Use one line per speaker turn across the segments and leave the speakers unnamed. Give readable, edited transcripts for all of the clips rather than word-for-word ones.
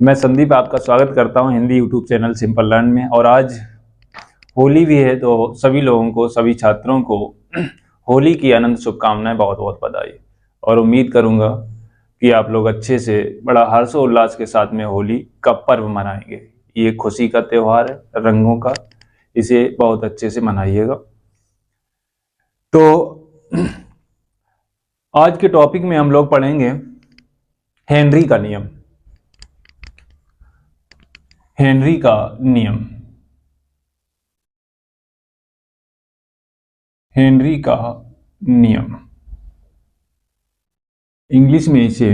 मैं संदीप आपका स्वागत करता हूं Hindi YouTube channel simple learn में। और आज होली भी है तो सभी लोगों को, सभी छात्रों को होली की अनंत शुभकामनाएं, बहुत बहुत बधाई। और उम्मीद करूंगा कि आप लोग अच्छे से बड़ा हर्षोल्लास के साथ में होली का पर्व मनाएंगे। ये खुशी का त्यौहार है, रंगों का, इसे बहुत अच्छे से मनाइएगा। तो आज के टॉपिक में हम लोग पढ़ेंगे हेनरी का नियम। हेनरी का नियम, हेनरी का नियम, इंग्लिश में इसे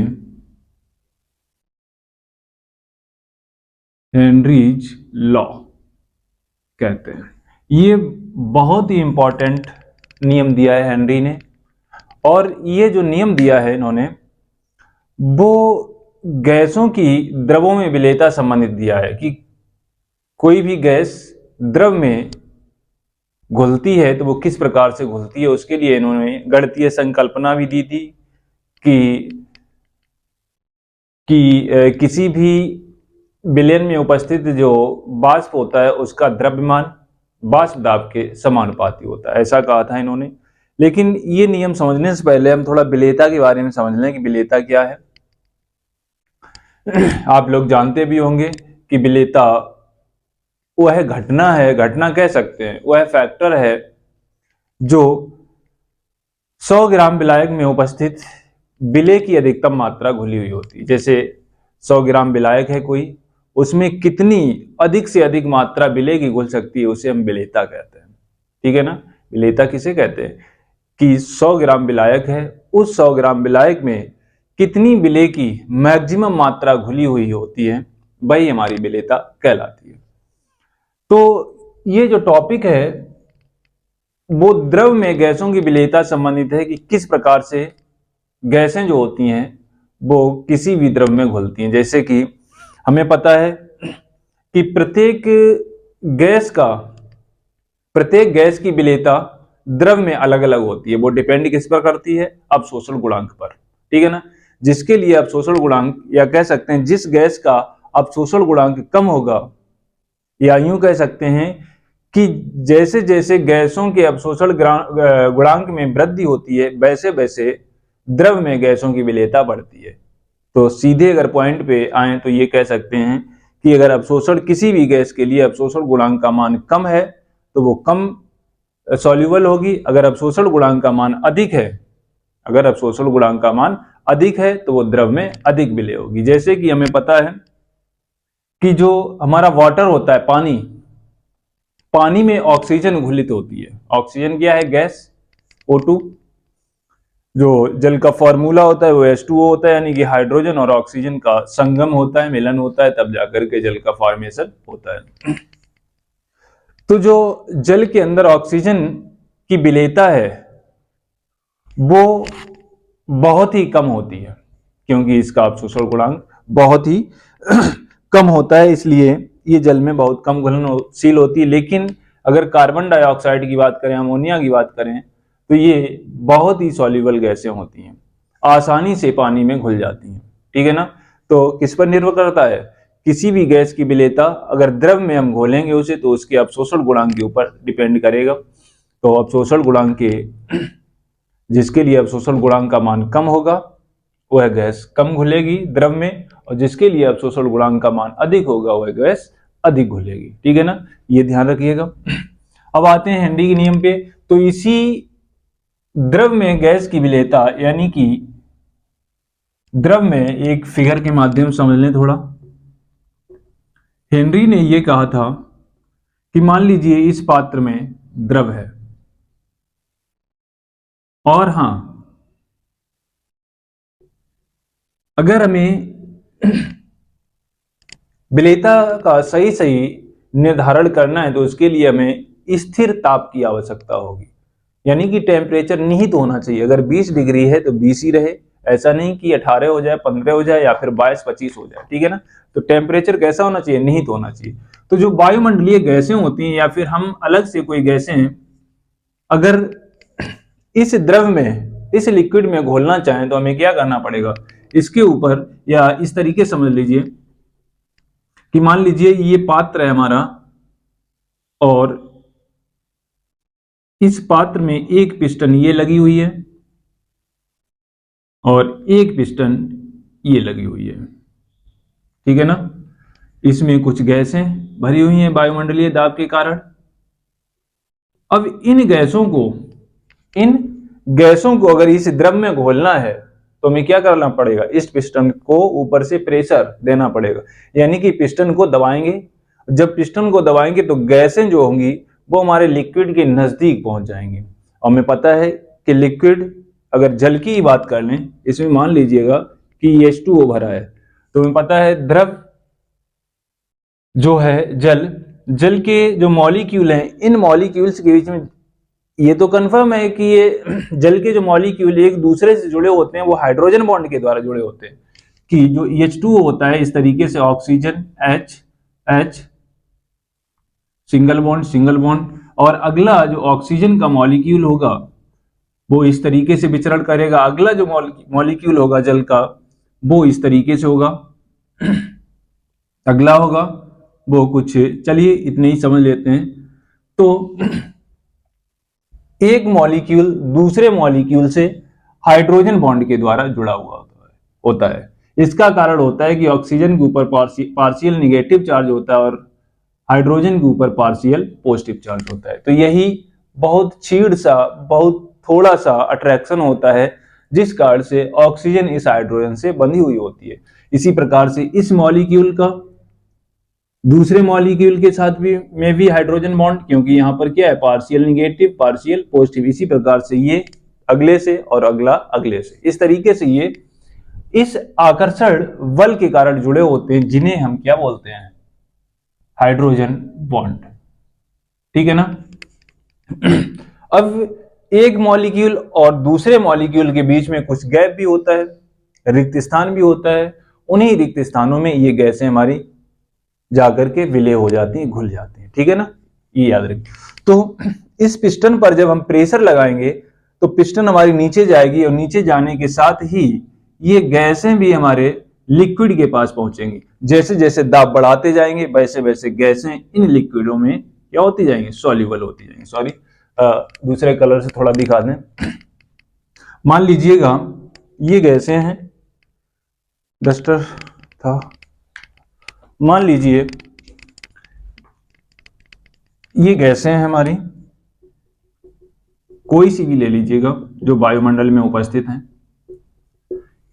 हेनरीज लॉ कहते हैं। ये बहुत ही इंपॉर्टेंट नियम दिया है हेनरी ने। और ये जो नियम दिया है इन्होंने, वो गैसों की द्रवों में विलेयता संबंधित दिया है कि कोई भी गैस द्रव में घुलती है तो वो किस प्रकार से घुलती है। उसके लिए इन्होंने गणितीय संकल्पना भी दी थी कि किसी भी विलयन में उपस्थित जो वाष्प होता है उसका द्रव्यमान वाष्प दाब के समानुपाती होता है, ऐसा कहा था इन्होंने। लेकिन ये नियम समझने से पहले हम थोड़ा विलेयता के बारे में समझ लें कि विलेयता क्या है। आप लोग जानते भी होंगे कि विलेयता वह घटना है, घटना कह सकते हैं, वह फैक्टर है जो 100 ग्राम विलायक में उपस्थित विलेय की अधिकतम मात्रा घुली हुई होती है। जैसे 100 ग्राम विलायक है कोई, उसमें कितनी अधिक से अधिक मात्रा विलेय की घुल सकती है, उसे हम विलेयता कहते हैं। ठीक है ना। विलेयता किसे कहते हैं कि 100 ग्राम विलायक है, उस 100 ग्राम विलायक में कितनी विलेय की मैक्सिमम मात्रा घुली हुई होती है, वही हमारी विलेयता कहलाती है। तो ये जो टॉपिक है वो द्रव में गैसों की विलेयता संबंधित है कि किस प्रकार से गैसें जो होती हैं वो किसी भी द्रव में घुलती हैं। जैसे कि हमें पता है कि प्रत्येक गैस की विलेयता द्रव में अलग अलग होती है। वो डिपेंड किस पर करती है, अवशोषण गुणांक पर। ठीक है ना। जिसके लिए अवशोषण गुणांक, या कह सकते हैं जिस गैस का अवशोषण गुणांक कम होगा, या यूं कह सकते हैं कि जैसे जैसे गैसों के अवशोषण गुणांक में वृद्धि होती है, वैसे वैसे द्रव में गैसों की विलेयता बढ़ती है। तो सीधे अगर पॉइंट पे आए तो ये कह सकते हैं कि अगर अवशोषण, किसी भी गैस के लिए अवशोषण गुणांक का मान कम है तो वो कम सॉल्युबल होगी। अगर अवशोषण गुणांक का मान अधिक है, अगर अवशोषण गुणांक का मान अधिक है तो वो द्रव में अधिक विलेय होगी। जैसे कि हमें पता है कि जो हमारा वाटर होता है, पानी में ऑक्सीजन घुलित होती है। ऑक्सीजन क्या है? Gas, O2। जो जल का फॉर्मूला होता है वो H2O होता है, यानी कि हाइड्रोजन और ऑक्सीजन का संगम होता है, मिलन होता है, तब जाकर के जल का फॉर्मेशन होता है। तो जो जल के अंदर ऑक्सीजन की विलेयता है वो बहुत ही कम होती है, क्योंकि इसका अवशोषण गुणांक बहुत ही कम होता है, इसलिए ये जल में बहुत कम घुलनशील होती है। लेकिन अगर कार्बन डाइऑक्साइड की बात करें, अमोनिया की बात करें, तो ये बहुत ही सॉल्युबल गैसें होती हैं, आसानी से पानी में घुल जाती हैं। ठीक है ना। तो किस पर निर्भर करता है? किसी भी गैस की विलेयता अगर द्रव में हम घोलेंगे उसे, तो उसके अवशोषण गुणांक के ऊपर डिपेंड करेगा। तो अवशोषण गुणांक के, जिसके लिए अवशोषण गुणांक का मान कम होगा वह गैस कम घुलेगी द्रव में, और जिसके लिए अवशोषण गुणांक का मान अधिक होगा वह गैस अधिक घुलेगी। ठीक है ना। ये ध्यान रखिएगा। अब आते हैं हेनरी के नियम पे। तो इसी द्रव में गैस की विलेयता, यानी कि द्रव में एक फिगर के माध्यम से समझ लें थोड़ा। हेनरी ने यह कहा था कि मान लीजिए इस पात्र में द्रव है, और हां, अगर हमें विलेयता का सही सही निर्धारण करना है तो उसके लिए हमें स्थिर ताप की आवश्यकता होगी, यानी कि टेम्परेचर निहित होना चाहिए। अगर 20 डिग्री है तो 20 ही रहे, ऐसा नहीं कि 18 हो जाए, 15 हो जाए, या फिर 22-25 हो जाए। ठीक है ना। तो टेम्परेचर कैसा होना चाहिए? निहित होना चाहिए। तो जो वायुमंडलीय गैसें होती हैं, या फिर हम अलग से कोई गैसें अगर इस द्रव में, इस लिक्विड में घोलना चाहें तो हमें क्या करना पड़ेगा? इसके ऊपर, या इस तरीके समझ लीजिए कि मान लीजिए ये पात्र है हमारा और इस पात्र में एक पिस्टन ये लगी हुई है और एक पिस्टन ये लगी हुई है, ठीक है ना। इसमें कुछ गैसें भरी हुई हैं वायुमंडलीय दाब के कारण। अब इन गैसों को अगर इस द्रव में घोलना है तो हमें क्या करना पड़ेगा, इस पिस्टन को ऊपर से प्रेशर देना पड़ेगा, यानी कि पिस्टन को दबाएंगे। जब पिस्टन को दबाएंगे तो गैसें जो होंगी वो हमारे लिक्विड के नजदीक पहुंच जाएंगी। और हमें पता है कि लिक्विड, अगर जल की ही बात कर लें, इसमें मान लीजिएगा कि H2O भरा है, तो हमें पता है द्रव जो है जल के जो मॉलिक्यूल हैं, इन मॉलिक्यूल्स के बीच में ये तो कंफर्म है कि ये जल के जो मॉलिक्यूल एक दूसरे से जुड़े होते हैं वो हाइड्रोजन बॉन्ड के द्वारा जुड़े होते हैं। कि जो H2O होता है इस तरीके से ऑक्सीजन H सिंगल बॉन्ड, और अगला जो ऑक्सीजन का मॉलिक्यूल होगा वो इस तरीके से विचरण करेगा। अगला जो मॉलिक्यूल होगा जल का वो इस तरीके से होगा, अगला होगा वो कुछ, चलिए इतने ही समझ लेते हैं। तो एक मॉलिक्यूल दूसरे मॉलिक्यूल से हाइड्रोजन बॉन्ड के द्वारा जुड़ा हुआ होता है। इसका कारण होता है कि ऑक्सीजन के ऊपर पार्शियल निगेटिव चार्ज होता है और हाइड्रोजन के ऊपर पार्शियल पॉजिटिव चार्ज होता है। तो यही बहुत क्षीण सा, बहुत थोड़ा सा अट्रैक्शन होता है जिस कारण से ऑक्सीजन इस हाइड्रोजन से बंधी हुई होती है। इसी प्रकार से इस मॉलिक्यूल का दूसरे मॉलिक्यूल के साथ भी हाइड्रोजन बॉन्ड, क्योंकि यहां पर क्या है, पार्शियल निगेटिव पार्शियल पॉजिटिव। इसी प्रकार से ये अगले से और अगला अगले से, इस तरीके से ये इस आकर्षण बल के कारण जुड़े होते हैं, जिन्हें हम क्या बोलते हैं, हाइड्रोजन बॉन्ड, ठीक है ना। अब एक मॉलिक्यूल और दूसरे मॉलिक्यूल के बीच में कुछ गैप भी होता है, रिक्त स्थान भी होता है। उन्हीं रिक्त स्थानों में ये गैसें हमारी जाकर के विलय हो जाती हैं, घुल जाती हैं, ठीक है ना, ये याद रखिए। तो इस पिस्टन पर जब हम प्रेशर लगाएंगे तो पिस्टन हमारी नीचे जाएगी और नीचे जाने के साथ ही ये गैसें भी हमारे लिक्विड के पास पहुंचेंगी। जैसे जैसे दाब बढ़ाते जाएंगे वैसे वैसे गैसें इन लिक्विडों में क्या होती जाएंगी, सॉल्युबल होती जाएंगी। सॉरी, दूसरे कलर से थोड़ा दिखा दें। मान लीजिएगा ये गैसें हैं, डस्टर था, मान लीजिए ये गैसें हैं हमारी, कोई सी भी ले लीजिएगा जो वायुमंडल में उपस्थित हैं।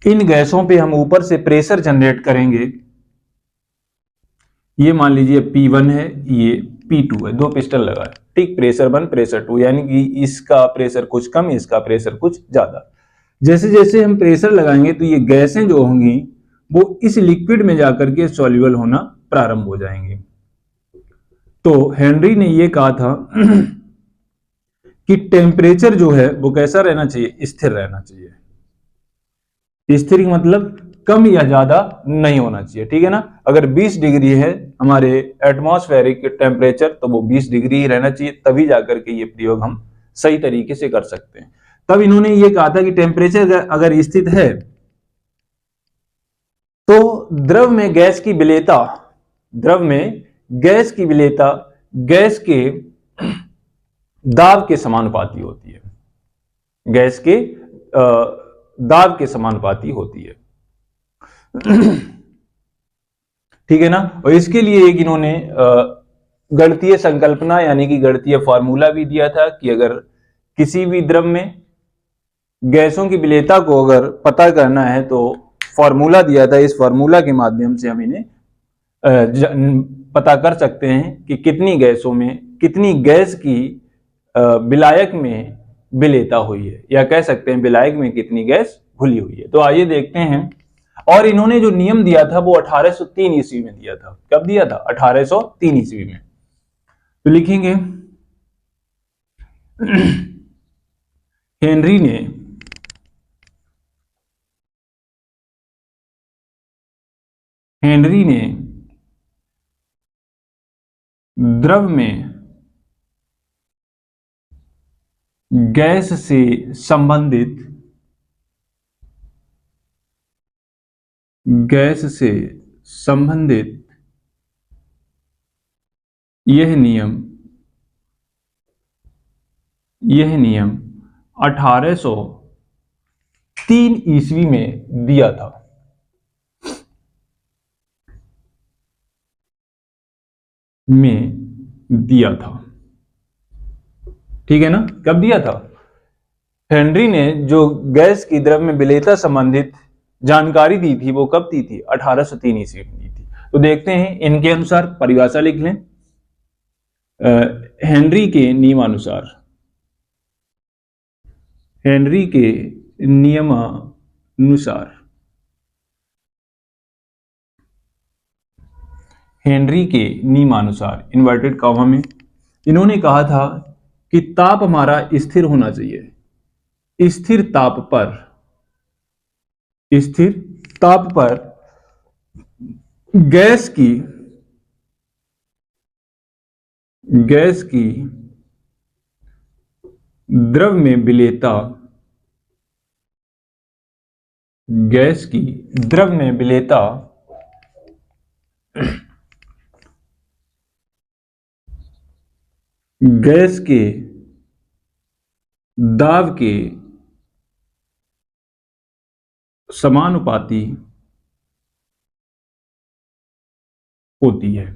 इन गैसों पे हम ऊपर से प्रेशर जनरेट करेंगे। ये मान लीजिए P1 है, ये P2 है, दो पिस्टन लगा है, ठीक, प्रेशर 1 प्रेशर 2, यानी कि इसका प्रेशर कुछ कम, इसका प्रेशर कुछ ज्यादा। जैसे जैसे हम प्रेशर लगाएंगे तो ये गैसें जो होंगी वो इस लिक्विड में जाकर के सॉल्युबल होना प्रारंभ हो जाएंगे। तो हेनरी ने ये कहा था कि टेम्परेचर जो है वो कैसा रहना चाहिए, स्थिर रहना चाहिए। स्थिर मतलब कम या ज्यादा नहीं होना चाहिए, ठीक है ना। अगर 20 डिग्री है हमारे एटमॉस्फेरिक टेम्परेचर तो वो 20 डिग्री ही रहना चाहिए, तभी जाकर के ये प्रयोग हम सही तरीके से कर सकते हैं। तब इन्होंने ये कहा था कि टेम्परेचर अगर स्थित है तो द्रव में गैस की विलेयता गैस के दाब के समानुपाती होती है, गैस के दाब के समानुपाती होती है, ठीक है ना। और इसके लिए एक इन्होंने गणितीय संकल्पना यानी कि गणितीय फॉर्मूला भी दिया था कि अगर किसी भी द्रव में गैसों की विलेयता को अगर पता करना है तो फॉर्मूला दिया था। इस फॉर्मूला के माध्यम से हम इन्हें पता कर सकते हैं कि कितनी गैसों में कितनी गैस की विलायक में विलेयता हुई है, या कह सकते हैं विलायक में कितनी गैस घुली हुई है। तो आइए देखते हैं। और इन्होंने जो नियम दिया था वो 1803 ईस्वी में दिया था। कब दिया था? 1803 ईस्वी में। तो लिखेंगे हेनरी ने द्रव में गैस से संबंधित यह नियम 1803 ईस्वी में दिया था। ठीक है ना, कब दिया था? हेनरी ने जो गैस की द्रव्य में विलेयता संबंधित जानकारी दी थी वो कब दी थी? 1803 ईस्वी में दी थी। तो देखते हैं इनके अनुसार, परिभाषा लिख लें। हेनरी के नियमानुसार, इन्वर्टेड कॉमा में इन्होंने कहा था कि ताप हमारा स्थिर होना चाहिए। स्थिर ताप पर गैस की द्रव में विलेयता गैस के दाब के समानुपाती होती है।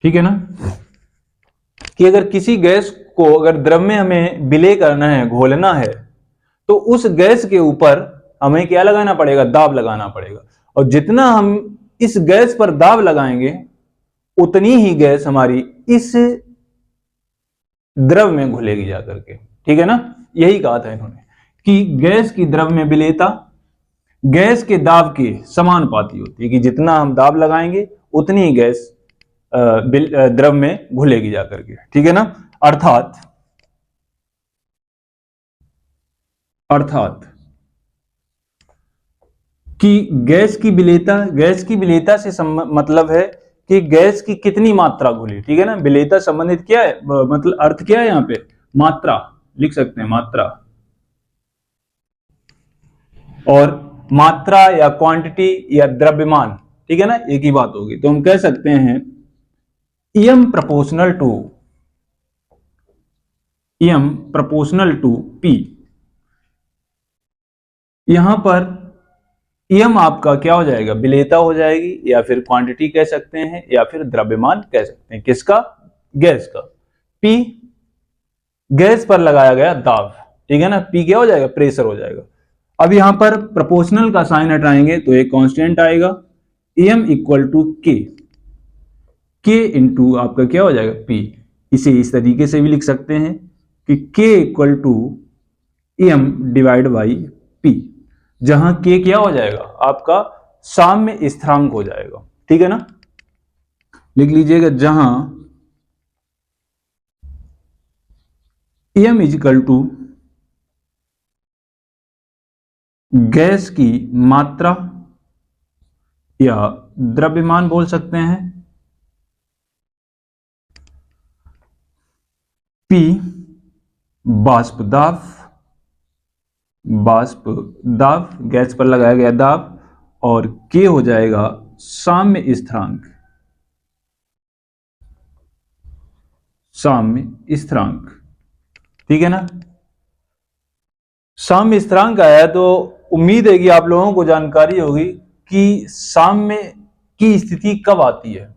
ठीक है ना, कि अगर किसी गैस को अगर द्रव में हमें विलय करना है, घोलना है, तो उस गैस के ऊपर हमें क्या लगाना पड़ेगा? दाब लगाना पड़ेगा। और जितना हम इस गैस पर दाब लगाएंगे उतनी ही गैस हमारी इस द्रव में घुलेगी जाकर के। ठीक है ना, यही कहा था इन्होंने कि गैस की द्रव में विलेयता गैस के दाब के समानुपाती होती है, कि जितना हम दाब लगाएंगे उतनी ही गैस द्रव में घुलेगी जाकर के। ठीक है ना, अर्थात कि गैस की विलेयता से मतलब है कि गैस की कितनी मात्रा घुली। ठीक है ना, विलेयता संबंधित क्या है, मतलब अर्थ क्या है यहां पे? मात्रा लिख सकते हैं, मात्रा। और मात्रा या क्वांटिटी या द्रव्यमान, ठीक है ना, एक ही बात होगी। तो हम कह सकते हैं एम प्रोपोर्शनल टू पी। यहां पर एम आपका क्या हो जाएगा? विलेयता हो जाएगी, या फिर क्वांटिटी कह सकते हैं, या फिर द्रव्यमान कह सकते हैं। किसका? गैस का। पी गैस पर लगाया गया दाब। ठीक है ना, पी क्या हो जाएगा? प्रेशर हो जाएगा। अब यहां पर प्रोपोर्शनल का साइन हटाएंगे तो एक कांस्टेंट आएगा, एम इक्वल टू के इंटू आपका क्या हो जाएगा? पी। इसे इस तरीके से भी लिख सकते हैं कि K equal to M divide by P, जहां के क्या हो जाएगा? आपका साम्य स्थिरांक हो जाएगा। ठीक है ना, लिख लीजिएगा, जहां एम इजिकल टू गैस की मात्रा या द्रव्यमान बोल सकते हैं, पी बाष्प दाब गैस पर लगाया गया दाब, और के हो जाएगा साम्य स्थिरांक। ठीक है ना, साम्य स्थिरांक आया तो उम्मीद है कि आप लोगों को जानकारी होगी कि साम्य की स्थिति कब आती है,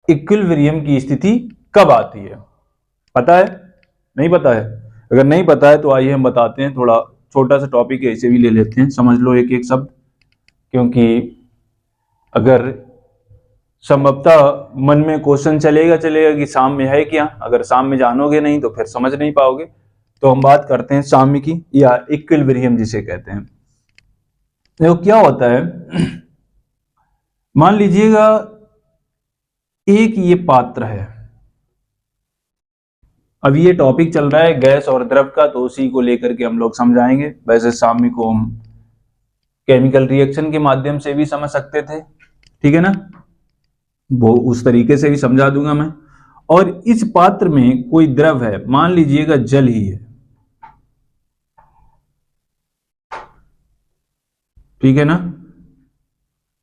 इक्विलिब्रियम की स्थिति कब आती है। पता है? नहीं पता है? अगर नहीं पता है तो आइए हम बताते हैं। थोड़ा छोटा सा टॉपिक है, इसे भी ले लेते हैं, समझ लो एक एक शब्द, क्योंकि अगर संभवतः मन में क्वेश्चन चलेगा कि साम्य है क्या, अगर साम्य जानोगे नहीं तो फिर समझ नहीं पाओगे। तो हम बात करते हैं साम्य की, या इक्विलिब्रियम जिसे कहते हैं। देखो क्या होता है, मान लीजिएगा एक ये पात्र है। अब ये टॉपिक चल रहा है गैस और द्रव का, तो उसी को लेकर के हम लोग समझाएंगे। वैसे साम्य को हम केमिकल रिएक्शन के माध्यम से भी समझ सकते थे, ठीक है ना, वो उस तरीके से भी समझा दूंगा मैं। और इस पात्र में कोई द्रव है, मान लीजिएगा जल ही है, ठीक है ना,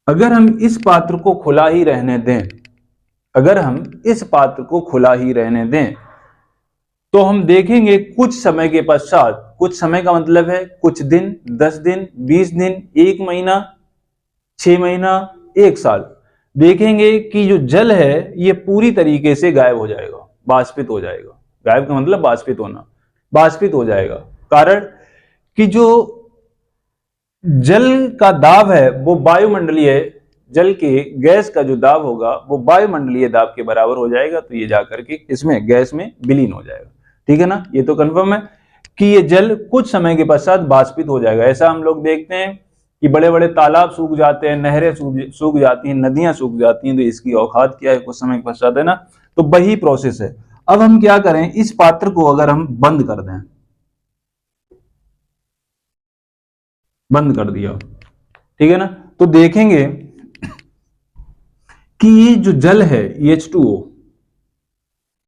अगर हम इस पात्र को खुला ही रहने दें, अगर हम इस पात्र को खुला ही रहने दें, तो हम देखेंगे कुछ समय के पश्चात, कुछ समय का मतलब है कुछ दिन, 10 दिन, 20 दिन, 1 महीना, 6 महीना, 1 साल, देखेंगे कि जो जल है ये पूरी तरीके से गायब हो जाएगा, वाष्पित हो जाएगा। गायब का मतलब वाष्पित होना, वाष्पित हो जाएगा। कारण कि जो जल का दाब है वो वायुमंडलीय, जल के गैस का जो दाब होगा वो वायुमंडलीय दाब के बराबर हो जाएगा, तो ये जाकर के इसमें गैस में विलीन हो जाएगा। ठीक है ना, ये तो कंफर्म है कि ये जल कुछ समय के पश्चात वाष्पित हो जाएगा। ऐसा हम लोग देखते हैं कि बड़े बड़े तालाब सूख जाते हैं, नहरें सूख जाती हैं, नदियां सूख जाती हैं, तो इसकी औकात क्या है, कुछ समय के पश्चात, है ना। तो वही प्रोसेस है। अब हम क्या करें, इस पात्र को अगर हम बंद कर दें, बंद कर दिया, ठीक है ना, तो देखेंगे कि ये जो जल है, H2O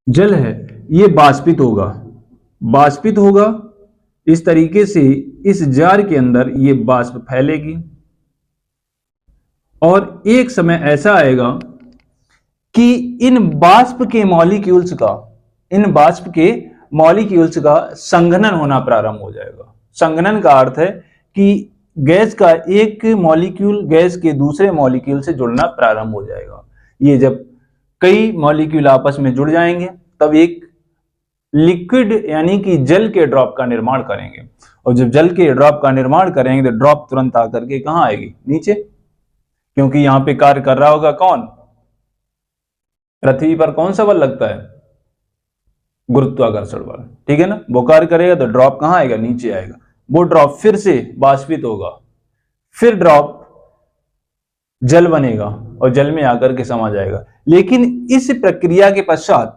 जल है, ये वाष्पित होगा, वाष्पित होगा इस तरीके से, इस जार के अंदर ये वाष्प फैलेगी और एक समय ऐसा आएगा कि इन वाष्प के मॉलिक्यूल्स का, इन वाष्प के मॉलिक्यूल्स का संघनन होना प्रारंभ हो जाएगा। संघनन का अर्थ है कि गैस का एक मॉलिक्यूल गैस के दूसरे मॉलिक्यूल से जुड़ना प्रारंभ हो जाएगा। ये जब कई मॉलिक्यूल आपस में जुड़ जाएंगे तब एक लिक्विड यानी कि जल के ड्रॉप का निर्माण करेंगे, और जब जल के ड्रॉप का निर्माण करेंगे तो ड्रॉप तुरंत आकर के कहां आएगी, नीचे, क्योंकि यहां पे कार्य कर रहा होगा कौन, पृथ्वी पर कौन सा बल लगता है, गुरुत्वाकर्षण बल, ठीक है ना। वो कार्य करेगा तो ड्रॉप कहां आएगा, नीचे आएगा। वो ड्रॉप फिर से वाष्पित होगा, फिर ड्रॉप जल बनेगा और जल में आकर के समा जाएगा। लेकिन इस प्रक्रिया के पश्चात,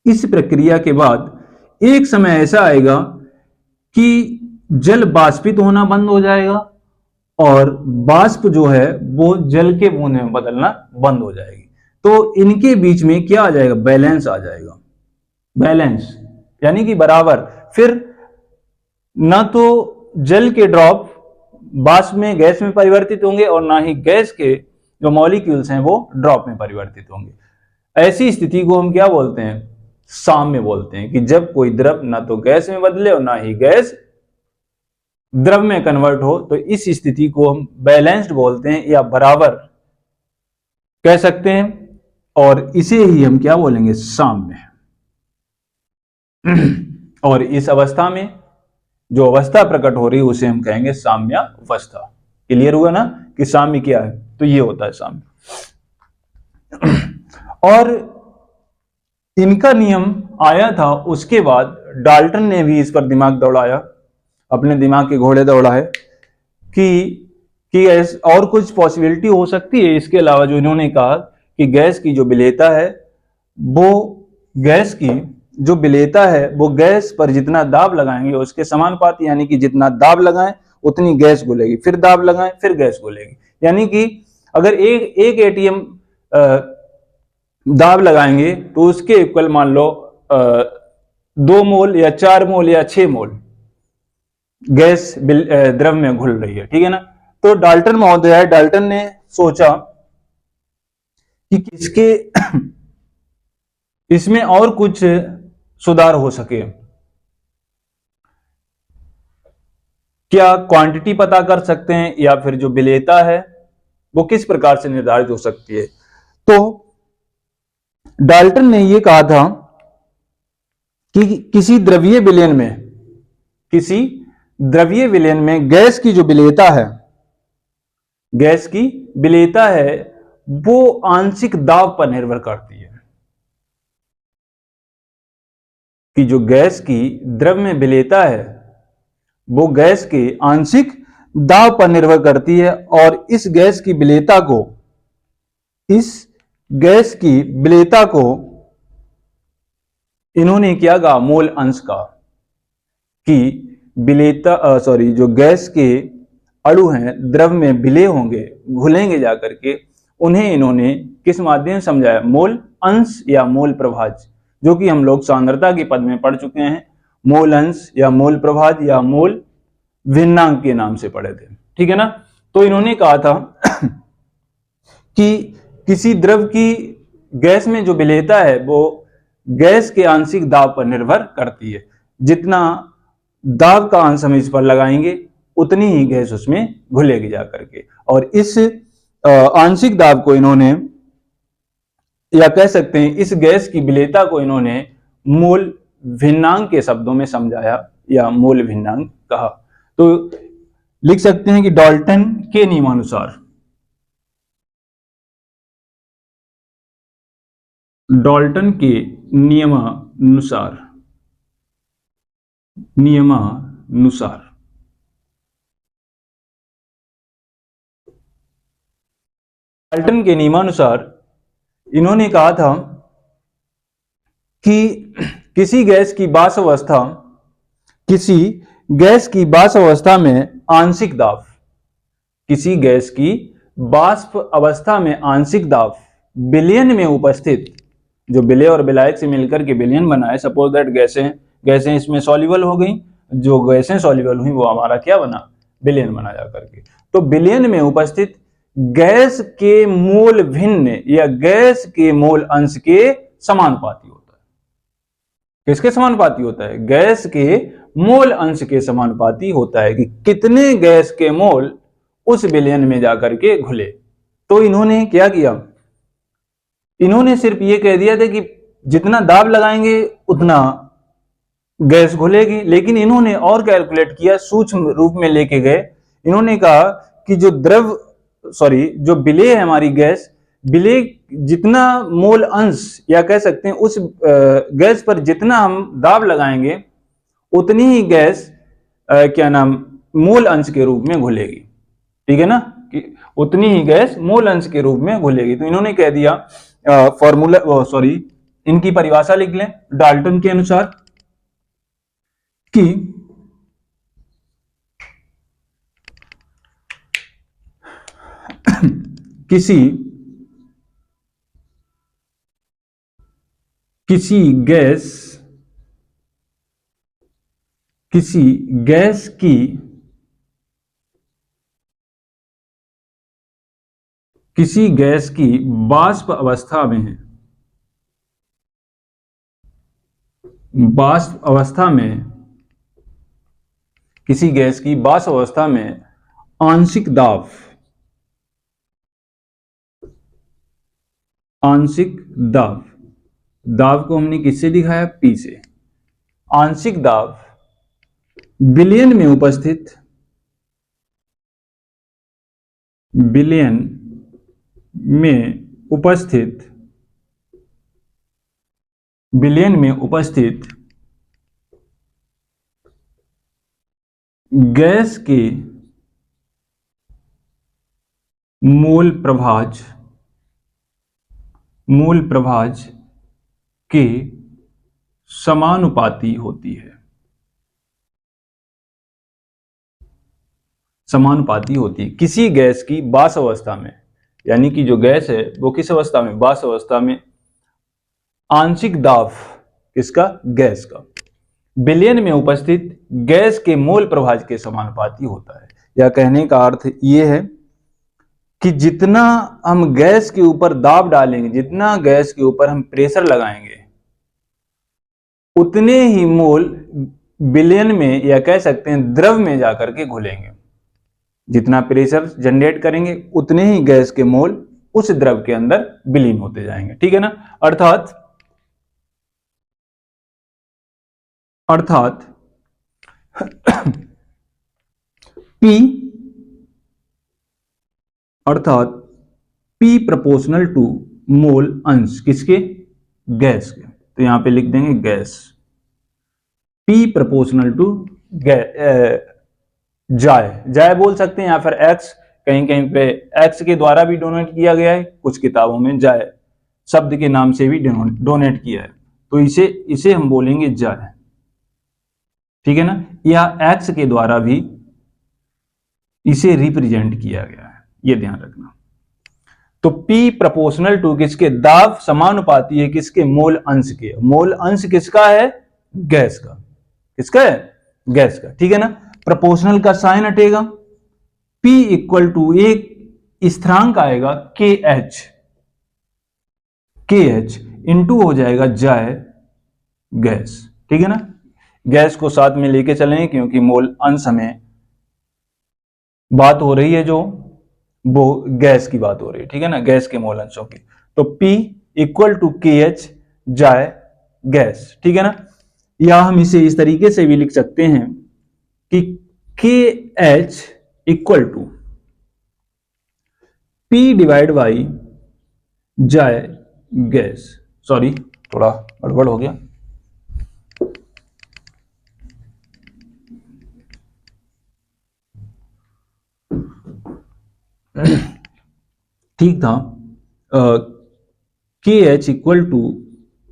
इस प्रक्रिया के बाद एक समय ऐसा आएगा कि जल वाष्पित होना बंद हो जाएगा और वाष्प जो है वो जल के बूंद में बदलना बंद हो जाएगी। तो इनके बीच में क्या आ जाएगा, बैलेंस आ जाएगा। बैलेंस यानी कि बराबर। फिर ना तो जल के ड्रॉप वाष्प में, गैस में परिवर्तित होंगे और ना ही गैस के जो मॉलिक्यूल्स हैं वो ड्रॉप में परिवर्तित होंगे। ऐसी स्थिति को हम क्या बोलते हैं, साम्य बोलते हैं, कि जब कोई द्रव ना तो गैस में बदले और ना ही गैस द्रव में कन्वर्ट हो, तो इस स्थिति को हम बैलेंस्ड बोलते हैं या बराबर कह सकते हैं, और इसे ही हम क्या बोलेंगे, साम्य। और इस अवस्था में जो अवस्था प्रकट हो रही है उसे हम कहेंगे साम्यावस्था। क्लियर हुआ ना कि साम्य क्या है, तो ये होता है साम्य। और इनका नियम आया था, उसके बाद डाल्टन ने भी इस पर दिमाग दौड़ाया, अपने दिमाग के घोड़े दौड़ाए कि और कुछ पॉसिबिलिटी हो सकती है इसके अलावा। जो इन्होंने कहा कि गैस की जो विलेयता है, वो गैस की जो विलेयता है वो गैस पर जितना दाब लगाएंगे उसके समानुपाती, यानी कि जितना दाब लगाएं उतनी गैस घुलेगी, फिर दाब लगाएं फिर गैस घुलेगी। यानी कि अगर एक एटीएम दाब लगाएंगे तो उसके इक्वल मान लो 2 मोल या 4 मोल या 6 मोल गैस द्रव में घुल रही है, ठीक है ना। तो डाल्टन महोदय, डाल्टन ने सोचा कि इसमें और कुछ सुधार हो सके, क्या क्वांटिटी पता कर सकते हैं या फिर जो विलेयता है वो किस प्रकार से निर्धारित हो सकती है। तो डाल्टन ने यह कहा था कि किसी द्रवीय विलयन में, किसी द्रवीय विलयन में गैस की जो विलेयता है, गैस की विलेयता है वो आंशिक दाब पर निर्भर करती है, कि जो गैस की द्रव में विलेयता है वो गैस के आंशिक दाब पर निर्भर करती है। और इस गैस की विलेयता को, इस गैस की विलेयता को इन्होंने क्या कहा, मोल अंश का, कि विलेयता जो गैस के अणु हैं द्रव में विलेय होंगे, घुलेंगे जाकर के, उन्हें इन्होंने किस माध्यम से समझाया, मोल अंश या मोल प्रभाज, जो कि हम लोग सांद्रता के पद में पढ़ चुके हैं। मोल अंश या मोल प्रभाज या मोल भिन्नांक के नाम से पढ़े थे, ठीक है ना। तो इन्होंने कहा था कि किसी द्रव की गैस में जो विलेयता है वो गैस के आंशिक दाब पर निर्भर करती है। जितना दाब का अंश हम इस पर लगाएंगे उतनी ही गैस उसमें घुलेगी जाकर के। और इस आंशिक दाब को इन्होंने, या कह सकते हैं इस गैस की विलेयता को इन्होंने मोल भिन्नांक के शब्दों में समझाया या मोल भिन्नांक कहा। तो लिख सकते हैं कि डाल्टन के नियमानुसार, डाल्टन के नियमानुसार डाल्टन के नियमानुसार इन्होंने कहा था कि किसी गैस की वाष्प अवस्था में आंशिक दाब, किसी गैस की वाष्प अवस्था में आंशिक दाब विलयन में उपस्थित, जो विलय और विलायक से मिलकर के विलयन बना है, सपोज दैट गैसें इसमें सॉल्युबल हो गई, जो गैसें सॉल्युबल हुई वो हमारा क्या बना, विलयन बना जाकर के। तो विलयन में उपस्थित गैस के मोल भिन्न या गैस के मोल अंश के समानुपाती होता है। किसके समानुपाती होता है? गैस के मोल अंश के समानुपाती होता है कि कितने गैस के मोल उस विलयन में जाकर के घुले। तो इन्होंने क्या किया, इन्होंने सिर्फ ये कह दिया था कि जितना दाब लगाएंगे उतना गैस घुलेगी, लेकिन इन्होंने और कैलकुलेट किया, सूक्ष्म रूप में लेके गए। इन्होंने कहा कि जो विलेय है हमारी गैस, विलेय जितना मोल अंश या कह सकते हैं उस गैस पर जितना हम दाब लगाएंगे उतनी ही गैस मोल अंश के रूप में घुलेगी। ठीक है ना, कि उतनी ही गैस मोल अंश के रूप में घुलेगी। तो इन्होंने कह दिया इनकी परिभाषा लिख लें डाल्टन के अनुसार कि किसी गैस की वाष्प अवस्था में किसी गैस की वाष्प अवस्था में आंशिक दाब को हमने किससे दिखाया? P से। आंशिक दाब विलयन में उपस्थित गैस के मोल प्रभाज के समानुपाती होती है। किसी गैस की वाष्प अवस्था में, यानी कि जो गैस है वो किस अवस्था में? वाष्प अवस्था में। आंशिक दाब किसका? गैस का। विलयन में उपस्थित गैस के मोल प्रभाज के समानुपाती होता है। या कहने का अर्थ ये है कि जितना हम गैस के ऊपर दाब डालेंगे, जितना गैस के ऊपर हम प्रेशर लगाएंगे, उतने ही मोल विलयन में या कह सकते हैं द्रव में जाकर के घुलेंगे। जितना प्रेशर जनरेट करेंगे उतने ही गैस के मोल उस द्रव के अंदर विलीन होते जाएंगे। ठीक है ना, अर्थात P प्रोपोर्शनल टू मोल अंश किसके? गैस के। तो यहां पे लिख देंगे गैस, P प्रोपोर्शनल टू जाय बोल सकते हैं, या फिर एक्स, कहीं कहीं पे एक्स के द्वारा भी डोनेट किया गया है, कुछ किताबों में जाय शब्द के नाम से भी डोनेट किया है, तो इसे हम बोलेंगे जाय। ठीक है ना, या एक्स के द्वारा भी इसे रिप्रेजेंट किया गया है, ये ध्यान रखना। तो P प्रोपोर्शनल टू किसके? दाब समानुपाती है किसके? मोल अंश के। मोल अंश किसका है? गैस का। किसका है? गैस का। ठीक है ना, प्रोपोर्शनल का साइन हटेगा, P इक्वल टू एक स्थिरांक आएगा KH इंटू हो जाएगा जाए गैस। ठीक है ना, गैस को साथ में लेके चलें क्योंकि मोल अंश में बात हो रही है, जो वो गैस की बात हो रही है। ठीक है ना, गैस के मोल अंशों की। तो P इक्वल टू KH जाए गैस। ठीक है ना, या हम इसे इस तरीके से भी लिख सकते हैं कि KH equal to P divide by जाए गैस। सॉरी, थोड़ा गड़बड़ हो गया। ठीक था। KH equal to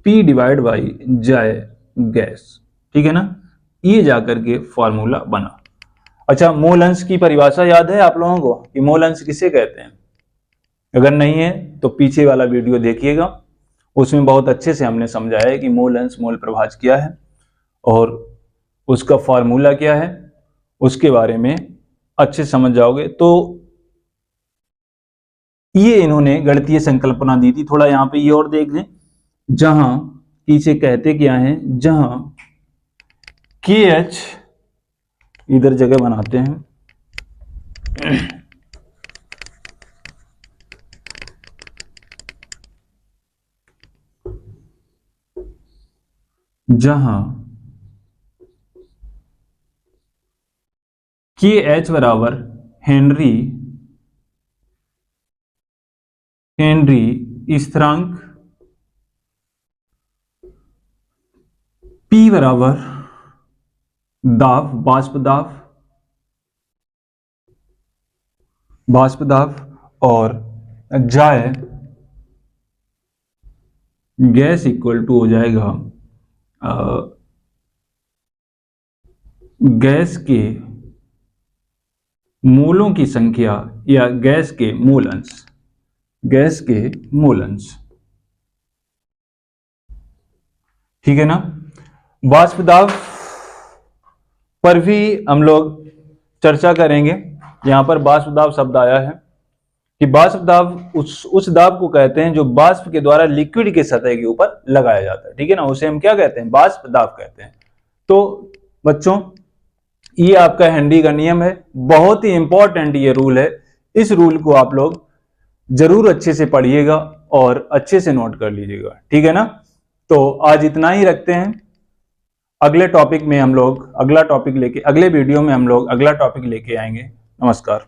P divide by जाए गैस। ठीक है ना, ये जाकर के फॉर्मूला बना। अच्छा, मोल अंश की परिभाषा याद है आप लोगों को कि मोल अंश किसे कहते हैं? अगर नहीं है तो पीछे वाला वीडियो देखिएगा, उसमें बहुत अच्छे से हमने समझाया है कि मोल अंश मोल प्रभाज क्या है और उसका फॉर्मूला क्या है, उसके बारे में अच्छे समझ जाओगे। तो ये इन्होंने गणितीय संकल्पना दी थी। थोड़ा यहाँ पे ये और देख लें, जहां इसे कहते क्या है, जहां KH इधर जगह बनाते हैं, जहां KH बराबर हेनरी स्थिरांक, P बराबर दाब, बाष्प दाब और जाए गैस इक्वल टू हो जाएगा गैस के मोलों की संख्या या गैस के मोल अंश। ठीक है ना, वाष्प दाब पर भी हम लोग चर्चा करेंगे। यहां पर वाष्प दाब शब्द आया है कि वाष्प दाब उस दाब को कहते हैं जो वाष्प के द्वारा लिक्विड के सतह के ऊपर लगाया जाता है। ठीक है ना, उसे हम क्या कहते हैं? वाष्प दाब कहते हैं। तो बच्चों, ये आपका हेनरी का नियम है, बहुत ही इंपॉर्टेंट ये रूल है। इस रूल को आप लोग जरूर अच्छे से पढ़िएगा और अच्छे से नोट कर लीजिएगा। ठीक है ना, तो आज इतना ही रखते हैं। अगले टॉपिक में हम लोग अगला वीडियो में हम लोग अगला टॉपिक लेके आएंगे। नमस्कार।